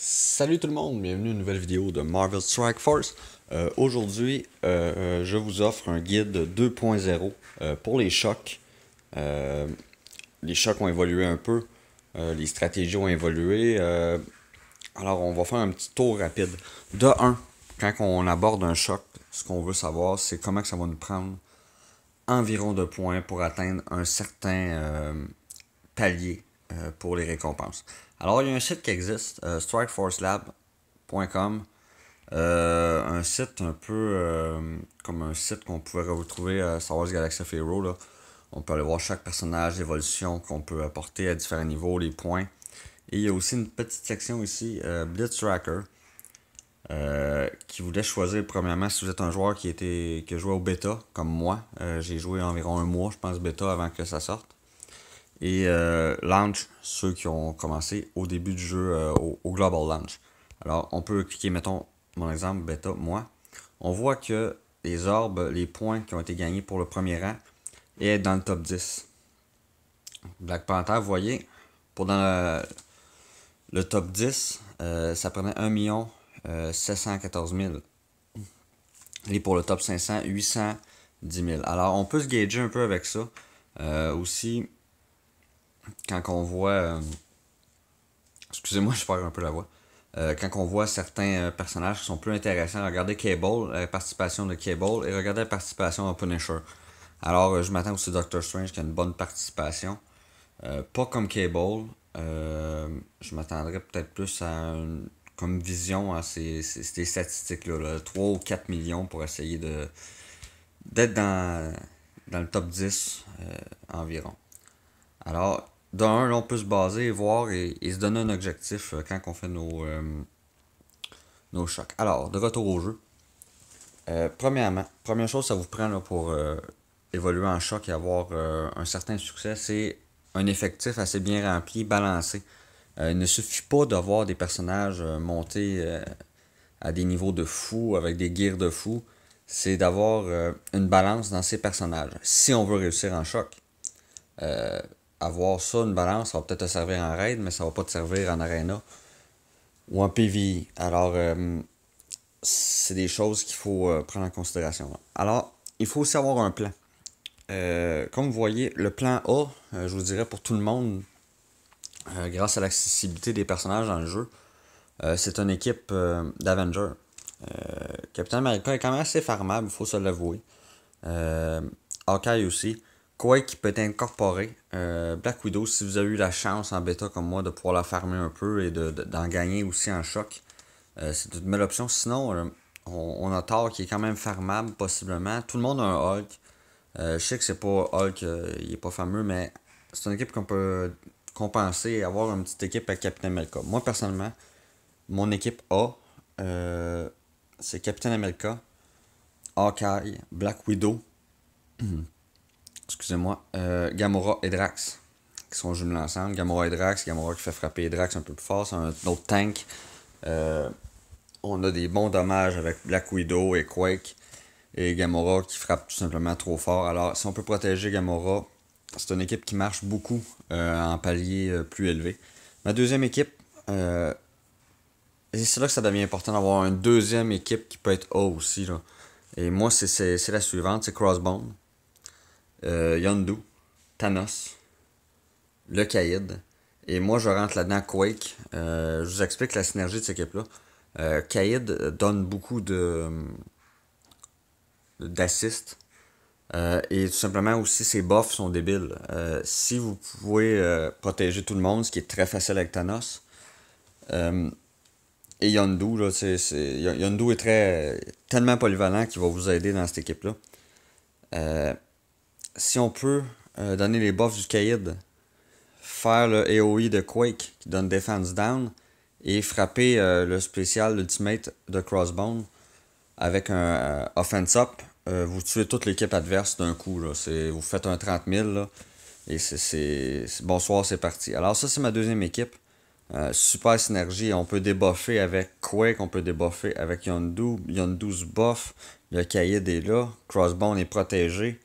Salut tout le monde, bienvenue à une nouvelle vidéo de Marvel Strike Force. Aujourd'hui, je vous offre un guide 2.0 pour les chocs. Euh, les chocs ont évolué un peu, les stratégies ont évolué. Alors on va faire un petit tour rapide. De 1, quand on aborde un choc, ce qu'on veut savoir, c'est comment que ça va nous prendre environ de points pour atteindre un certain palier pour les récompenses. Alors, il y a un site qui existe, strikeforcelab.com. Un site un peu comme un site qu'on pouvait retrouver à Star Wars Galaxy of Heroes. Là. On peut aller voir chaque personnage, l'évolution qu'on peut apporter à différents niveaux, les points. Et il y a aussi une petite section ici, Blitz Tracker, qui voulait choisir premièrement si vous êtes un joueur qui a joué au bêta, comme moi. J'ai joué environ un mois, je pense, bêta avant que ça sorte. Et launch, ceux qui ont commencé au début du jeu au Global Launch. Alors, on peut cliquer, mettons, mon exemple, bêta, moi. On voit que les orbes, les points qui ont été gagnés pour le premier rang, et être dans le top 10. Black Panther, vous voyez, pour dans le top 10, ça prenait 1 714 000. Et pour le top 500, 810 000. Alors, on peut se gager un peu avec ça. Aussi, quand on voit... excusez-moi, je perds un peu la voix. Quand on voit certains personnages qui sont plus intéressants, regardez Cable, la participation de Cable, et regardez la participation de Punisher. Alors, je m'attends aussi à Doctor Strange qui a une bonne participation. Pas comme Cable. Je m'attendrais peut-être plus à comme vision à ces statistiques-là. Là, 3 ou 4 millions pour essayer d'être dans le top 10 environ. Alors, d'un, on peut se baser, voir et se donner un objectif quand on fait nos chocs. Alors, de retour au jeu. Premièrement, première chose que ça vous prend là, pour évoluer en choc et avoir un certain succès, c'est un effectif assez bien rempli, balancé. Il ne suffit pas d'avoir des personnages montés à des niveaux de fou, avec des gears de fou. C'est d'avoir une balance dans ces personnages. Si on veut réussir en choc, avoir ça, une balance, ça va peut-être te servir en raid, mais ça va pas te servir en arena ou en PvE. Alors, c'est des choses qu'il faut prendre en considération. Alors, il faut aussi avoir un plan. Comme vous voyez, le plan A, je vous dirais pour tout le monde, grâce à l'accessibilité des personnages dans le jeu, c'est une équipe d'Avengers. Captain America est quand même assez farmable, il faut se l'avouer. Hawkeye aussi. Quake qui peut être incorporé. Black Widow, si vous avez eu la chance en bêta comme moi de pouvoir la farmer un peu et d'en gagner aussi en choc, c'est une belle option. Sinon, on a Thor qui est quand même farmable possiblement. Tout le monde a un Hulk. Je sais que c'est pas Hulk, il est pas fameux, mais c'est une équipe qu'on peut compenser et avoir une petite équipe avec Captain America. Moi personnellement, mon équipe A, c'est Captain America, Hawkeye, Black Widow, excusez-moi, Gamora et Drax, qui sont jumelés ensemble. Gamora et Drax, Gamora qui fait frapper Drax un peu plus fort, c'est un autre tank. On a des bons dommages avec Black Widow et Quake. Et Gamora qui frappe tout simplement trop fort. Alors, si on peut protéger Gamora, c'est une équipe qui marche beaucoup en palier plus élevé. Ma deuxième équipe, et c'est là que ça devient important d'avoir une deuxième équipe qui peut être A aussi. Là. Et moi, c'est la suivante, c'est Crossbone, Yondu, Thanos, le Kaïd. Et moi, je rentre là-dedans Quake. Je vous explique la synergie de cette équipe-là. Kaïd donne beaucoup d'assist. Et tout simplement aussi, ses buffs sont débiles. Si vous pouvez protéger tout le monde, ce qui est très facile avec Thanos, et Yondu, là, Yondu est tellement polyvalent qu'il va vous aider dans cette équipe-là. Si on peut donner les buffs du Kaïd, faire le AoE de Quake qui donne Defense Down, et frapper le spécial Ultimate de Crossbone avec un Offense Up, vous tuez toute l'équipe adverse d'un coup. Là. Vous faites un 30 000 là, et bonsoir, c'est parti. Alors ça, c'est ma deuxième équipe. Super synergie. On peut débuffer avec Quake, on peut débuffer avec Yondu. Yondu se buff. Le Kaïd est là. Crossbone est protégé.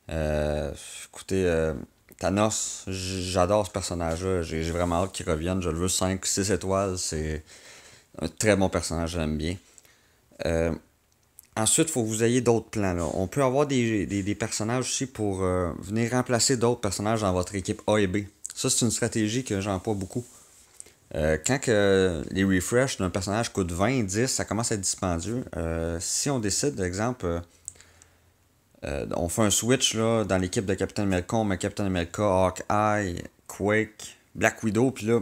Écoutez, Thanos, j'adore ce personnage-là. J'ai vraiment hâte qu'il revienne. Je le veux 5, 6 étoiles. C'est un très bon personnage, j'aime bien. Euh, Ensuite, il faut que vous ayez d'autres plans. Là. On peut avoir des personnages aussi pour venir remplacer d'autres personnages dans votre équipe A et B. Ça, c'est une stratégie que j'emploie beaucoup. Quand que les refresh d'un personnage coûtent 20, 10, ça commence à être dispendieux. Si on décide, par exemple, on fait un switch là, dans l'équipe de Captain America, on met Captain America, Hawkeye, Quake, Black Widow, puis là,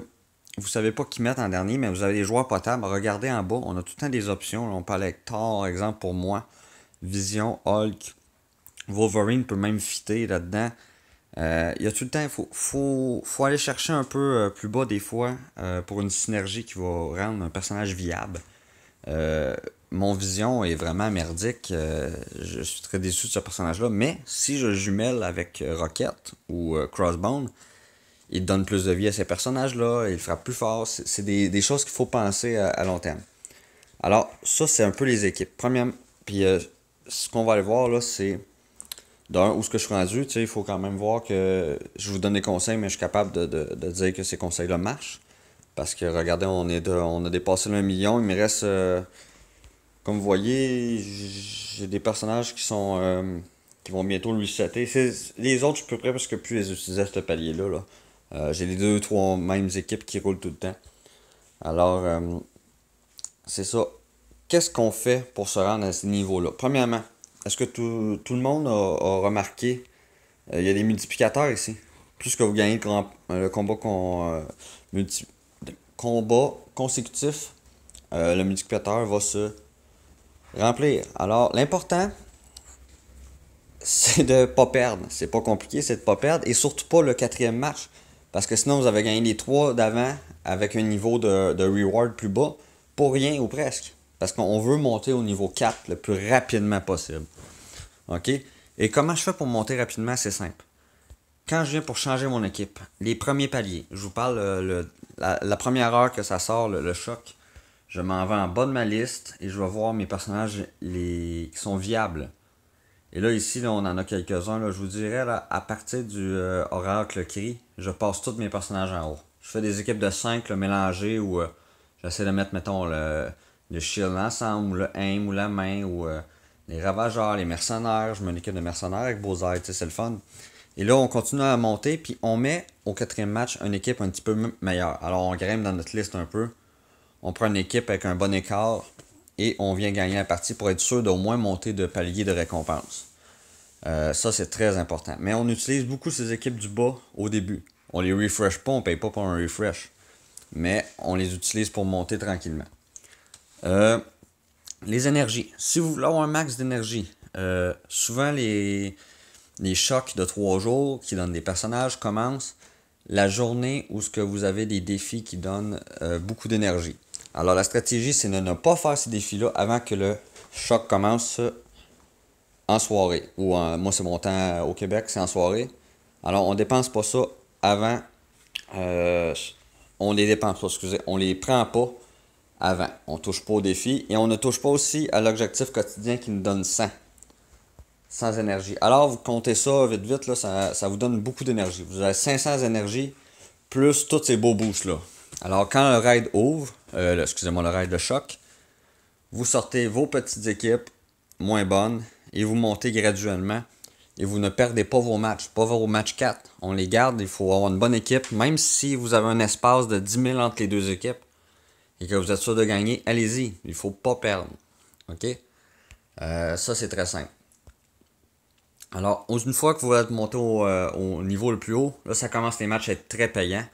vous savez pas qui mettre en dernier, mais vous avez des joueurs potables. Regardez en bas, on a tout le temps des options. Là, on parle avec Thor, par exemple, pour moi. Vision, Hulk, Wolverine peut même fitter là-dedans. Il y a tout le temps, faut aller chercher un peu plus bas des fois pour une synergie qui va rendre un personnage viable. Euh, Mon Vision est vraiment merdique. Je suis très déçu de ce personnage-là. Mais si je jumelle avec Rocket ou Crossbone, il donne plus de vie à ces personnages-là, il frappe plus fort. C'est des choses qu'il faut penser à long terme. Alors, ça, c'est un peu les équipes. Premièrement, puis ce qu'on va aller voir là, c'est d'un, où ce que je suis rendu. Tu sais, il faut quand même voir que je vous donne des conseils, mais je suis capable de dire que ces conseils-là marchent. Parce que regardez, on a dépassé le 1 million. Il me reste, comme vous voyez, j'ai des personnages qui vont bientôt le resetter. Les autres, je peux presque plus les utiliser à ce palier-là. Là. J'ai les deux, trois mêmes équipes qui roulent tout le temps. Alors, c'est ça. Qu'est-ce qu'on fait pour se rendre à ce niveau-là? Premièrement, est-ce que tout le monde a remarqué, il y a des multiplicateurs ici. Plus que vous gagnez le combat consécutif, le multiplicateur va se remplir. Alors, l'important, c'est de pas perdre. C'est pas compliqué, c'est de pas perdre. Et surtout pas le quatrième match. Parce que sinon, vous avez gagné les trois d'avant avec un niveau de reward plus bas. Pour rien ou presque. Parce qu'on veut monter au niveau 4 le plus rapidement possible. OK? Et comment je fais pour monter rapidement? C'est simple. Quand je viens pour changer mon équipe, les premiers paliers, je vous parle la première heure que ça sort, le choc, je m'en vais en bas de ma liste et je vais voir mes personnages qui sont viables. Et là, ici, là, on en a quelques-uns. Là, je vous dirais, là, à partir du Oracle Cri, je passe tous mes personnages en haut. Je fais des équipes de 5 mélangées où j'essaie de mettre, mettons, le shield ensemble, ou le aim, ou la main, ou les ravageurs, les mercenaires. Je mets une équipe de mercenaires avec Beaux-Arts, c'est le fun. Et là, on continue à monter, puis on met au quatrième match une équipe un petit peu meilleure. Alors, on grimpe dans notre liste un peu. On prend une équipe avec un bon écart et on vient gagner la partie pour être sûr d'au moins monter de palier de récompense. Ça, c'est très important. Mais on utilise beaucoup ces équipes du bas au début. On les refresh pas, on paye pas pour un refresh. Mais on les utilise pour monter tranquillement. Les énergies. Si vous voulez avoir un max d'énergie, souvent les chocs de 3 jours qui donnent des personnages commencent la journée où ce que vous avez des défis qui donnent beaucoup d'énergie. Alors la stratégie, c'est de ne pas faire ces défis-là avant que le choc commence en soirée. Moi, c'est mon temps au Québec, c'est en soirée. Alors on dépense pas ça avant. On les dépense pas, excusez. On les prend pas avant. On touche pas au défi et on ne touche pas aussi à l'objectif quotidien qui nous donne 100. Sans énergie. Alors, vous comptez ça vite vite, là, ça vous donne beaucoup d'énergie. Vous avez 500 énergie plus tous ces beaux boosts-là. Alors, quand le raid ouvre, excusez-moi, le raid de choc, vous sortez vos petites équipes moins bonnes et vous montez graduellement et vous ne perdez pas vos matchs, pas vos matchs 4. On les garde, il faut avoir une bonne équipe, même si vous avez un espace de 10 000 entre les deux équipes et que vous êtes sûr de gagner, allez-y, il ne faut pas perdre. OK? Ça, c'est très simple. Alors, une fois que vous êtes monté au niveau le plus haut, là, ça commence les matchs à être très payants.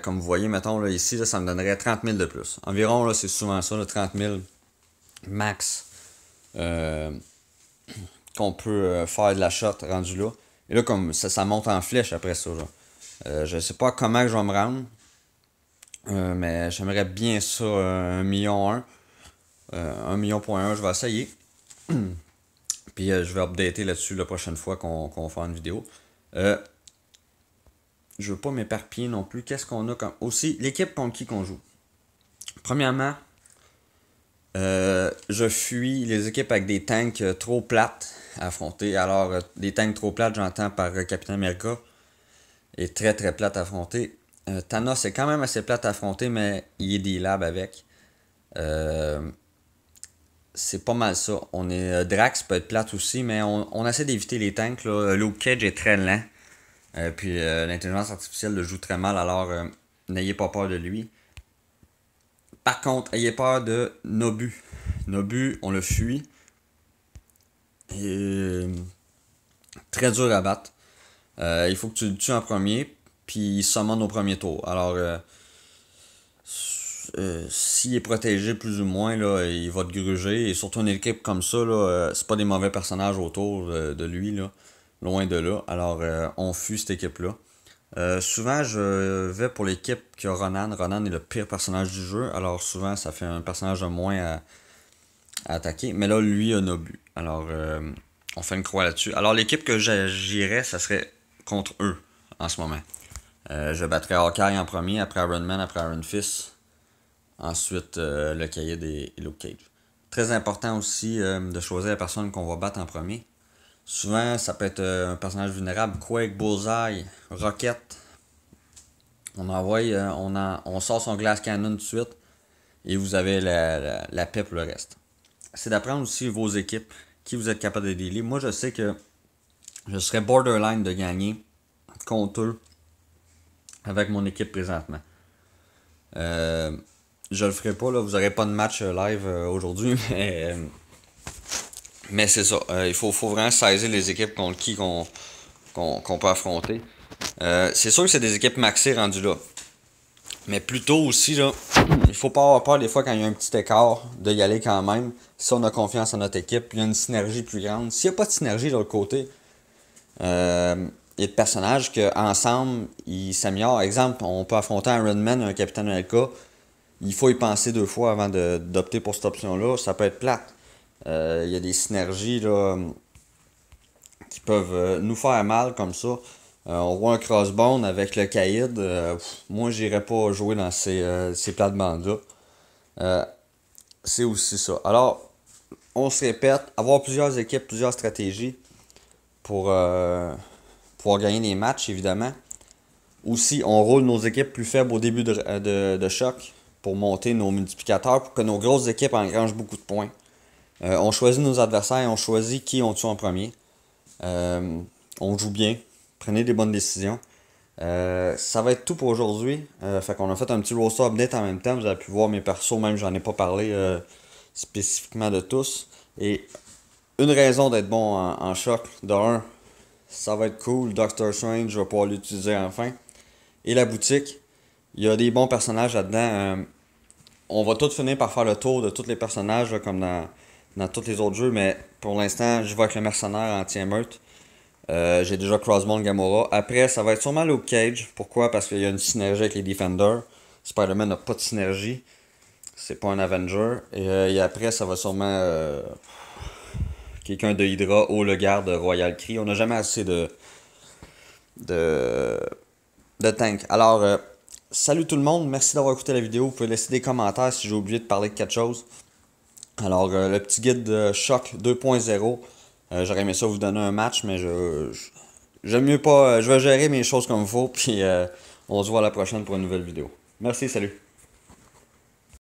Comme vous voyez, mettons, là, ici, là, ça me donnerait 30 000 de plus. Environ, là, c'est souvent ça, là, 30 000 max qu'on peut faire de la shot rendu là. Et là, comme ça monte en flèche après ça. Je sais pas comment je vais me rendre, mais j'aimerais bien ça, 1 million 1. 1 million.1, je vais essayer. Puis je vais updater là-dessus la prochaine fois qu'on va faire une vidéo. Je veux pas m'éparpiller non plus. Qu'est-ce qu'on a comme. Aussi, l'équipe contre qui qu'on joue. Premièrement, je fuis les équipes avec des tanks trop plates à affronter. Alors, des tanks trop plates, j'entends par Captain America. est très très plate à affronter. Thanos est quand même assez plate à affronter, mais il est des labs avec. C'est pas mal ça. Drax peut être plate aussi, mais on essaie d'éviter les tanks. Là. Luke Cage est très lent. Puis l'intelligence artificielle le joue très mal, alors n'ayez pas peur de lui. Par contre, ayez peur de Nobu. Nobu, on le fuit. Et très dur à battre. Il faut que tu le tues en premier, puis il summon au premier tour. Alors, s'il est protégé plus ou moins, là, il va te gruger. Et surtout une équipe comme ça, là, c'est pas des mauvais personnages autour de lui, là, loin de là. Alors, on fuit cette équipe-là. Souvent, je vais pour l'équipe qui a Ronan. Ronan est le pire personnage du jeu. Alors, souvent, ça fait un personnage de moins à attaquer. Mais là, lui a Nobu. Alors, on fait une croix là-dessus. Alors, l'équipe que j'irais, ça serait contre eux en ce moment. Je battrais Hawkeye en premier, après Iron Man, après Iron Fist. Ensuite, le Kaïd et Luke Cage. Très important aussi de choisir la personne qu'on va battre en premier. Souvent, ça peut être un personnage vulnérable. Quake, Bullseye, Rocket. On sort son Glass Cannon tout de suite. Et vous avez la paix pour le reste. C'est d'apprendre aussi vos équipes, qui vous êtes capable de dealer. Moi, je sais que je serais borderline de gagner contre eux avec mon équipe présentement. Je le ferai pas, là, vous n'aurez pas de match live aujourd'hui, mais c'est ça. Il faut vraiment saisir les équipes contre qui qu'on peut affronter. C'est sûr que c'est des équipes maxées rendues là. Mais plutôt aussi, là, il faut pas avoir peur des fois quand il y a un petit écart de y aller quand même. Si on a confiance en notre équipe, il y a une synergie plus grande. S'il n'y a pas de synergie de l'autre côté, il y a des personnages qu'ensemble, ils s'améliorent. Exemple, on peut affronter un Iron Man, un Capitaine America. Il faut y penser deux fois avant d'opter pour cette option-là. Ça peut être plate. Il y a des synergies là, qui peuvent nous faire mal comme ça. On voit un crossbone avec le Kaïd. Moi, j'irais pas jouer dans ces plates-bandes-là. C'est aussi ça. Alors, on se répète, avoir plusieurs équipes, plusieurs stratégies pour pouvoir gagner des matchs, évidemment. Aussi, on roule nos équipes plus faibles au début de choc pour monter nos multiplicateurs, pour que nos grosses équipes engrangent beaucoup de points. On choisit nos adversaires, on choisit qui on tue en premier. On joue bien, prenez des bonnes décisions. Ça va être tout pour aujourd'hui. Fait qu'on a fait un petit roster update en même temps. Vous avez pu voir mes persos, même j'en ai pas parlé spécifiquement de tous. Et une raison d'être bon en choc, de un, ça va être cool. Doctor Strange, je vais pouvoir l'utiliser enfin. Et la boutique, il y a des bons personnages là-dedans. On va tout finir par faire le tour de tous les personnages, là, comme dans tous les autres jeux, mais pour l'instant, je vais avec le mercenaire anti-émeute. J'ai déjà Crossbone Gamora. Après, ça va être sûrement Luke Cage. Pourquoi? Parce qu'il y a une synergie avec les Defenders. Spider-Man n'a pas de synergie. C'est pas un Avenger. Et après, ça va sûrement quelqu'un de Hydra ou le garde Royal Kree. On n'a jamais assez de, de tank. Alors, salut tout le monde. Merci d'avoir écouté la vidéo. Vous pouvez laisser des commentaires si j'ai oublié de parler de quelque chose. Alors, le petit guide de Choc 2.0. J'aurais aimé ça vous donner un match, mais j'aime mieux pas. Je vais gérer mes choses comme il faut, puis on se voit à la prochaine pour une nouvelle vidéo. Merci, salut.